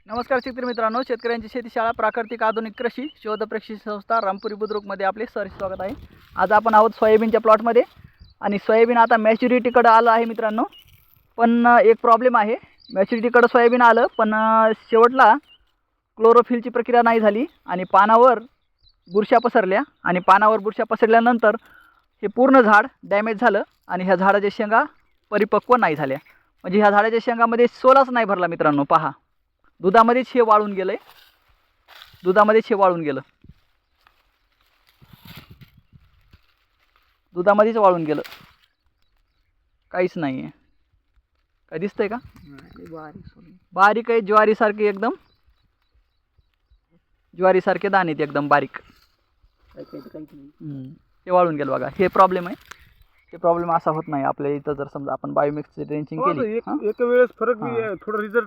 नमस्कार शेतकरी मित्रांनो, शेतकऱ्यांची शेती शाळा प्राकृतिक आधुनिक कृषी शोध प्रशिक्षण संस्था रामपुरी बुद्रुकमध्ये आपले सहर्ष स्वागत आहे। आज आपण आहोत सोयाबीनच्या प्लॉटमध्ये आणि सोयाबीन आता मॅच्युरिटीकडे आलं आहे मित्रांनो। पण एक प्रॉब्लेम आहे, मॅच्युरिटीकडे सोयाबीन आलं पण शेवटला क्लोरोफिलची प्रक्रिया नाही झाली आणि पानावर बुरशा पसरल्या आणि पानावर बुरशा पसरल्यानंतर हे पूर्ण झाड डॅमेज झालं आणि ह्या झाडाच्या शेंगा परिपक्व नाही झाल्या। म्हणजे ह्या झाडाच्या शेंगामध्ये सोलाच नाही भरला मित्रांनो। पहा, दुधामध्येच हे वाळून गेलंय, दुधामध्येच हे वाळून गेलं, दुधामध्येच वाळून गेलं, काहीच नाही आहे। काय दिसतंय का? बारीक आहे, ज्वारीसारखे एकदम, ज्वारीसारखे दाणे आहेत एकदम बारीक। हे वाळून गेलं बघा, हे प्रॉब्लेम आहे। हे प्रॉब्लेम असा होत नाही आपल्या इथं। जर समजा आपण बायोमिक्सची ड्रेंचिंग केली एक वेळेस फरक थोडा रिझल्ट